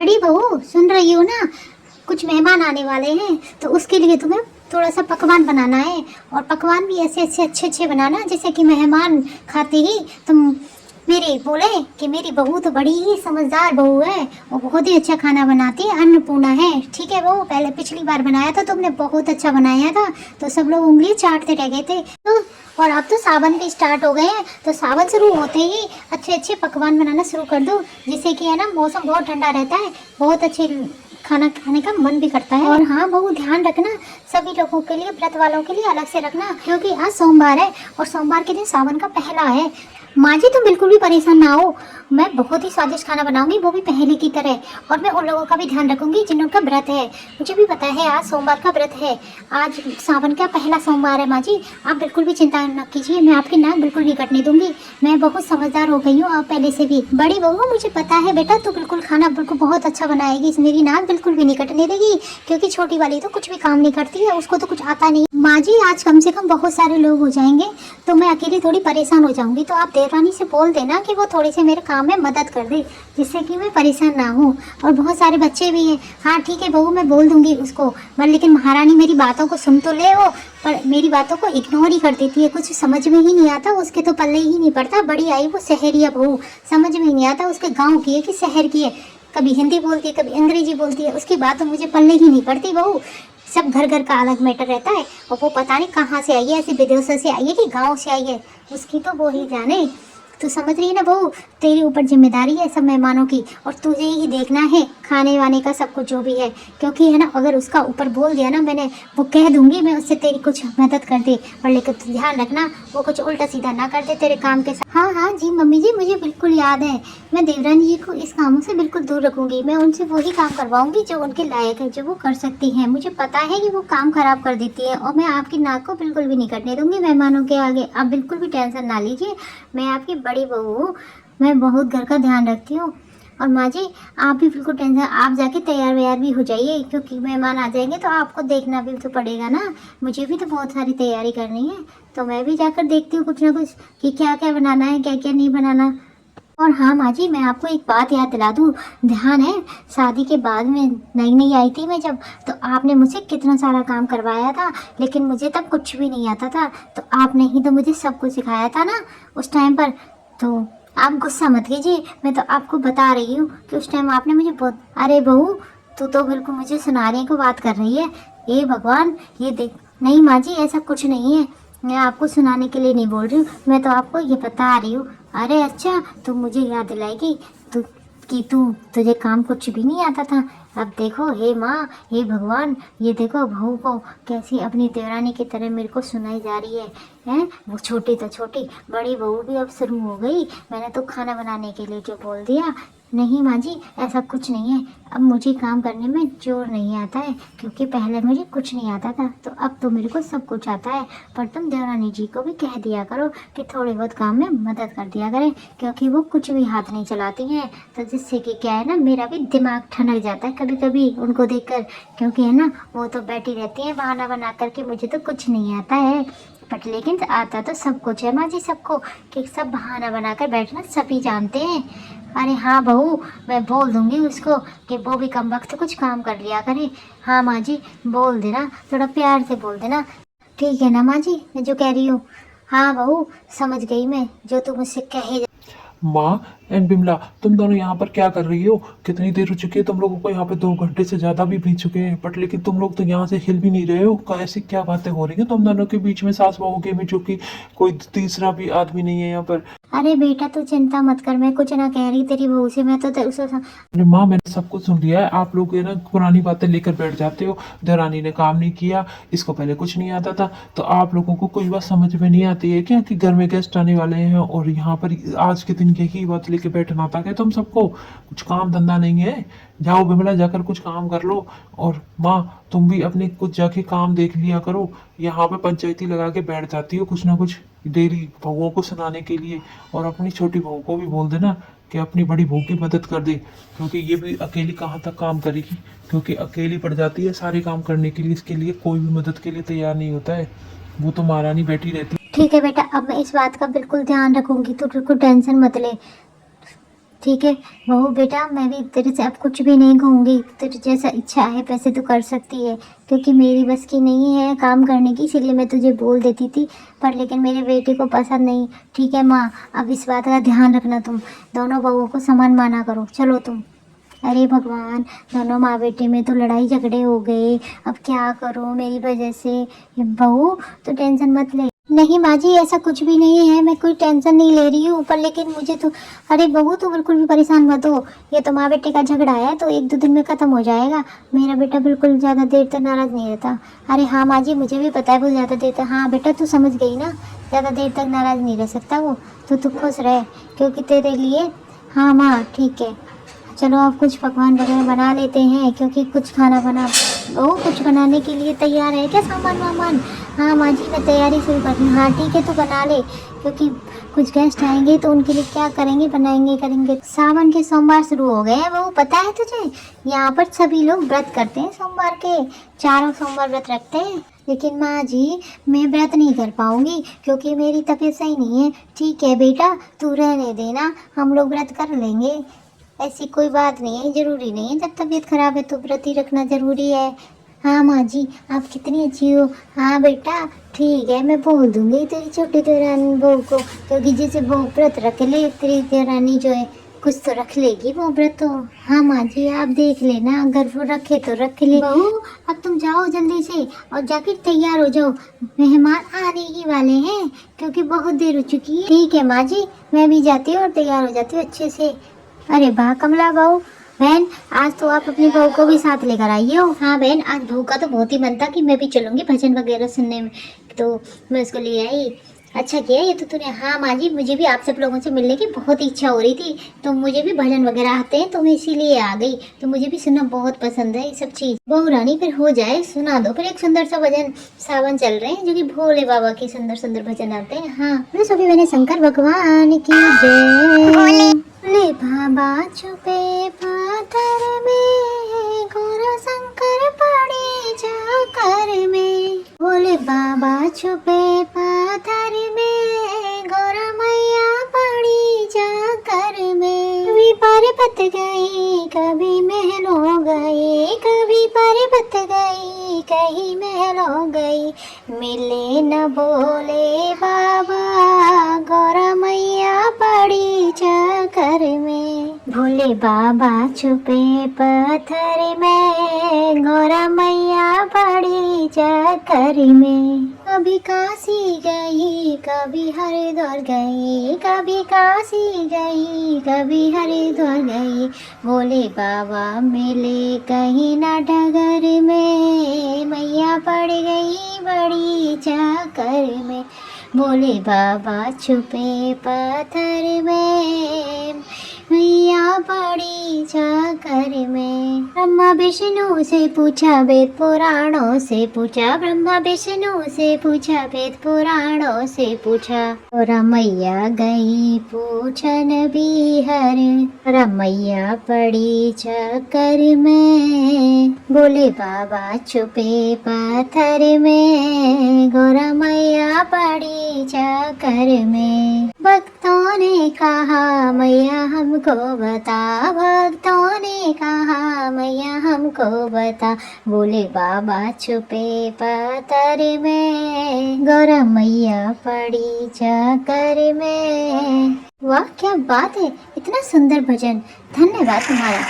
बड़ी बहू सुन रही हो ना, कुछ मेहमान आने वाले हैं तो उसके लिए तुम्हें थोड़ा सा पकवान बनाना है। और पकवान भी ऐसे ऐसे अच्छे अच्छे बनाना जैसे कि मेहमान खाते ही तुम मेरे बोले कि मेरी बहू तो बड़ी ही समझदार बहू है, वो बहुत ही अच्छा खाना बनाती है, अन्नपूर्णा है। ठीक है बहू, पहले पिछली बार बनाया था तुमने बहुत अच्छा बनाया था, तो सब लोग उंगली चाटते रह गए थे। तो और अब तो सावन भी स्टार्ट हो गए हैं, तो सावन शुरू होते ही अच्छे अच्छे पकवान बनाना शुरू कर दो, जिससे कि है ना मौसम बहुत ठंडा रहता है, बहुत अच्छे खाना खाने का मन भी करता है। और हाँ बहू, ध्यान रखना सभी लोगों के लिए, व्रत वालों के लिए अलग से रखना, क्योंकि आज सोमवार है और सोमवार के दिन सावन का पहला है। माँ जी तुम बिल्कुल भी परेशान ना हो, मैं बहुत ही स्वादिष्ट खाना बनाऊंगी, वो भी पहले की तरह। और मैं उन लोगों का भी ध्यान रखूंगी जिनका व्रत है। मुझे भी पता है आज सोमवार का व्रत है, आज सावन का पहला सोमवार है। माँ जी आप बिल्कुल भी चिंता न कीजिए, मैं आपकी नाक बिल्कुल नहीं कटने दूंगी। मैं बहुत समझदार हो गई हूँ अब पहले से भी। बड़ी बहू मुझे पता है बेटा, तू बिल्कुल खाना बिल्कुल बहुत अच्छा बनाएगी, मेरी नाक बिल्कुल भी नहीं कटने देगी, क्योंकि छोटी वाली तो कुछ भी काम नहीं करती है, उसको तो कुछ आता नहीं। माँ जी आज कम से कम बहुत सारे लोग हो जाएंगे, तो मैं अकेली थोड़ी परेशान हो जाऊंगी, तो आप देवरानी से बोल देना कि वो थोड़ी सी मेरे काम में मदद कर दे, जिससे कि मैं परेशान ना हूँ। और बहुत सारे बच्चे भी हैं। हाँ ठीक है बहू, मैं बोल दूंगी उसको, पर लेकिन महारानी मेरी बातों को सुन तो ले वो, पर मेरी बातों को इग्नोर ही कर देती है, कुछ समझ में ही नहीं आता, उसके तो पल्ले ही नहीं पड़ता। बड़ी आई वो शहरिया बहू, समझ में ही नहीं आता उसके गाँव की है कि शहर की है, कभी हिंदी बोलती है कभी अंग्रेजी बोलती है, उसकी बात तो मुझे पल्ले ही नहीं पड़ती बहू। सब घर घर का अलग मैटर रहता है, और वो पता नहीं कहाँ से आई है, ऐसी विदेशों से आई है कि गांव से आई है, उसकी तो वो ही जाने। तू समझ रही है ना बहू, तेरे ऊपर जिम्मेदारी है सब मेहमानों की, और तुझे ही देखना है खाने वाने का सब कुछ जो भी है, क्योंकि है ना अगर उसका ऊपर बोल दिया ना मैंने, वो कह दूंगी मैं उससे तेरी कुछ मदद कर दे, और लेकिन तू ध्यान रखना वो कुछ उल्टा सीधा ना कर दे तेरे काम के साथ। हाँ हाँ जी मम्मी जी, मुझे बिल्कुल याद है, मैं देवरानी जी को इस कामों से बिल्कुल दूर रखूंगी, मैं उनसे वही काम करवाऊंगी जो उनके लायक है, जो वो कर सकती हैं। मुझे पता है कि वो काम खराब कर देती है, और मैं आपकी नाक को बिल्कुल भी नहीं कटने दूंगी मेहमानों के आगे, आप बिल्कुल भी टेंशन ना लीजिए। मैं आपकी बड़ी बहू हूँ, मैं बहुत घर का ध्यान रखती हूँ। और माँ जी आप भी बिल्कुल टेंशन, आप जाके तैयार व्यार भी हो जाइए, क्योंकि मेहमान आ जाएंगे तो आपको देखना भी तो पड़ेगा ना, मुझे भी तो बहुत सारी तैयारी करनी है, तो मैं भी जाकर देखती हूँ कुछ ना कुछ कि क्या क्या बनाना है क्या क्या नहीं बनाना। और हाँ माँ जी मैं आपको एक बात याद दिला दूँ, ध्यान है शादी के बाद में नई नई आई थी मैं जब, तो आपने मुझसे कितना सारा काम करवाया था, लेकिन मुझे तब कुछ भी नहीं आता था, तो आपने ही तो मुझे सब कुछ सिखाया था ना उस टाइम पर। तो आप गुस्सा मत कीजिए, मैं तो आपको बता रही हूँ कि उस टाइम आपने मुझे बहुत। अरे बहू तू तो बिल्कुल मुझे सुनाने को बात कर रही है, ये भगवान ये देख। नहीं माँ जी ऐसा कुछ नहीं है, मैं आपको सुनाने के लिए नहीं बोल रही हूँ, मैं तो आपको ये बता रही हूँ। अरे अच्छा तू मुझे याद दिलाएगी तू कि तुझे काम कुछ भी नहीं आता था। अब देखो हे माँ हे भगवान, ये देखो बहू को कैसी अपनी देवरानी की तरह मेरे को सुनाई जा रही है। हैं वो छोटी तो छोटी, बड़ी बहू भी अब शुरू हो गई, मैंने तो खाना बनाने के लिए जो बोल दिया। नहीं माँ जी ऐसा कुछ नहीं है, अब मुझे काम करने में जोर नहीं आता है, क्योंकि पहले मुझे कुछ नहीं आता था, तो अब तो मेरे को सब कुछ आता है। पर तुम देवरानी जी को भी कह दिया करो कि थोड़े बहुत काम में मदद कर दिया करें, क्योंकि वो कुछ भी हाथ नहीं चलाती हैं, तो जिससे कि क्या है ना मेरा भी दिमाग ठनक जाता है कभी कभी उनको देखकर, क्योंकि है ना वो तो बैठी रहती हैं बहाना बना करके मुझे तो कुछ नहीं आता है। बट लेकिन आता तो सब कुछ है माँ जी सबको, कि सब बहाना बनाकर बैठना सभी जानते हैं। अरे हाँ बहू मैं बोल दूंगी उसको कि वो भी कम वक्त कुछ काम कर लिया करे। हाँ माँ जी बोल देना, थोड़ा प्यार से बोल देना, ठीक है ना माँ जी मैं जो कह रही हूँ। हाँ बहू समझ गई मैं, जो तुम मुझसे कहे। माँ एंड बिमला, तुम दोनों यहाँ पर क्या कर रही हो? कितनी देर हो चुकी है तुम लोगों को? यहाँ पे 2 घंटे से ज्यादा भी बीत चुके हैं, बट लेकिन तुम लोग तो यहाँ से हिल भी नहीं रहे हो। ऐसी क्या बातें हो रही हैं तुम दोनों के बीच में, सास बहू के बीच, जो कि कोई तीसरा भी आदमी नहीं है यहाँ पर? अरे बेटा तू चिंता मत कर, मैं कुछ ना कह रही तेरी बहू से, मैं तो उसे। अरे माँ मैंने सब कुछ सुन लिया है, आप लोग ये ना पुरानी बातें लेकर बैठ जाते हो। देवरानी ने काम नहीं किया, इसको पहले कुछ नहीं आता था, तो आप लोगों को कोई बात समझ में नहीं आती है क्या कि घर में गेस्ट आने वाले हैं और यहाँ पर आज के दिन यही बात लेके बैठना था क्या तुम सबको? कुछ काम धंधा नहीं है? जाओ बिमला जाकर कुछ काम कर लो। और माँ तुम भी अपने कुछ जाके काम देख लिया करो, यहाँ पे पंचायती लगा के बैठ जाती हो कुछ ना कुछ डेली बहुओं को सुनाने के लिए। और अपनी छोटी बहू को भी बोल देना कि अपनी बड़ी बहू की मदद कर दे, क्योंकि ये भी अकेली कहाँ तक काम करेगी, क्योंकि अकेली पड़ जाती है सारे काम करने के लिए, इसके लिए कोई भी मदद के लिए तैयार नहीं होता है, वो तो महारानी बैठी रहती है। ठीक है बेटा, अब मैं इस बात का बिल्कुल ध्यान रखूंगी, तू बिल्कुल टेंशन मत ले। ठीक है बहू बेटा, मैं भी तेरे से अब कुछ भी नहीं कहूँगी। तेरी जैसा इच्छा है वैसे तू कर सकती है, क्योंकि मेरी बस की नहीं है काम करने की, इसीलिए मैं तुझे बोल देती थी। पर लेकिन मेरे बेटे को पसंद नहीं। ठीक है माँ, अब इस बात का ध्यान रखना, तुम दोनों बहुओं को समान माना करो। चलो तुम। अरे भगवान, दोनों माँ बेटे में तो लड़ाई झगड़े हो गए, अब क्या करूँ मेरी वजह से। बहू तो टेंशन मत ले। नहीं माँ जी, ऐसा कुछ भी नहीं है, मैं कोई टेंशन नहीं ले रही हूँ। पर लेकिन मुझे तो, अरे बहू तो बिल्कुल भी परेशान मत हो। ये तो माँ बेटे का झगड़ा है तो 1-2 दिन में ख़त्म हो जाएगा। मेरा बेटा बिल्कुल ज़्यादा देर तक नाराज़ नहीं रहता। अरे हाँ माँ जी, मुझे भी पता है वो ज़्यादा देर तक, हाँ बेटा तू समझ गई ना, ज़्यादा देर तक नाराज़ नहीं रह सकता वो। तो तू खुश रह, क्योंकि तेरे लिए। हाँ माँ ठीक है। चलो अब कुछ पकवान वगैरह बना लेते हैं, क्योंकि कुछ खाना बना, ओ कुछ बनाने के लिए तैयार है क्या सामान वामान? हाँ माँ जी, मैं तैयारी शुरू कर रही हूँ। हाँ ठीक है, तो बना ले, क्योंकि कुछ गेस्ट आएंगे तो उनके लिए क्या करेंगे, बनाएंगे करेंगे। सावन के सोमवार शुरू हो गए हैं, वो पता है तुझे? यहाँ पर सभी लोग व्रत करते हैं सोमवार के, 4 सोमवार व्रत रखते हैं। लेकिन माँ जी, मैं व्रत नहीं कर पाऊंगी क्योंकि मेरी तबीयत सही नहीं है। ठीक है बेटा, तू रहने देना, हम लोग व्रत कर लेंगे, ऐसी कोई बात नहीं है, ज़रूरी नहीं है जब तबीयत खराब है तो व्रत ही रखना ज़रूरी है। हाँ माँ जी, आप कितनी अच्छी हो। हाँ बेटा ठीक है, मैं बोल दूंगी तेरी छोटी देवरानी बहू को, क्योंकि जैसे बहू व्रत रख ले, तेरी देवरानी जो है कुछ तो रख लेगी वो व्रत तो। हाँ माँ जी, आप देख लेना, अगर वो रखे तो रख ले। बहू अब तुम जाओ जल्दी से और जाकर तैयार हो जाओ, मेहमान आने ही वाले हैं, क्योंकि बहुत देर हो चुकी है। ठीक है माँ जी, मैं भी जाती हूँ और तैयार हो जाती हूँ अच्छे से। अरे वाह कमला बहू, बहन आज तो आप अपनी बहू को भी साथ लेकर आई हो। हाँ बहन, आज बहू का तो बहुत ही मन था कि मैं भी चलूंगी भजन वगैरह सुनने में, तो मैं उसको ले आई। अच्छा किया ये तो तूने। हाँ माँ जी, मुझे भी आप सब लोगों से मिलने की बहुत इच्छा हो रही थी, तो मुझे भी भजन वगैरह आते हैं तो मैं इसीलिए आ गई। तो मुझे भी सुनना बहुत पसंद है ये सब चीज़। बहू रानी फिर हो जाए, सुना दो फिर एक सुंदर सा भजन। सावन चल रहे हैं जो कि भोले बाबा के सुंदर सुंदर भजन आते हैं। हाँ तो सभी मैंने शंकर भगवान की जय। भोले बाबा छुपे पाथर में, गौर शंकर पड़े जाकर में। भोले बाबा छुपे पाथर में, गौर मैया पड़ी जाकर में। कभी पर्वत गई कभी महल हो गए, कभी पर्वत गई कहीं महल हो गई, मिले न भोले बाबा, गौर मैया पड़ी जाकर में। भोले बाबा छुपे पत्थर में, गौर मैया पड़ी जाकर में। कभी काशी गई कभी हरिद्वार गई, कभी काशी गई कभी हरिद्वार गई, भोले बाबा मिले कहीं ना डगर में, मैया पड़ गई बड़ी जाकर में। भोले बाबा छुपे पत्थर में, मैया पड़ी जाकर में। ब्रह्मा विष्णु से पूछा वेद पुराणों से पूछा, ब्रह्मा विष्णु से पूछा वेद पुराणों से पूछा, और मैया गई पूछन बिहर, रमैया पड़ी चक्कर में। भोले बाबा छुपे पत्थर में, गोरा मैया पड़ी चक्कर में। भक्तों ने कहा मैया हमको बता, भक्तों ने कहा मैया हमको बता, भोले बाबा छुपे पत्थर में, गौरा मैया पड़ी चक्कर में। वाह क्या बात है, इतना सुंदर भजन, धन्यवाद तुम्हारा।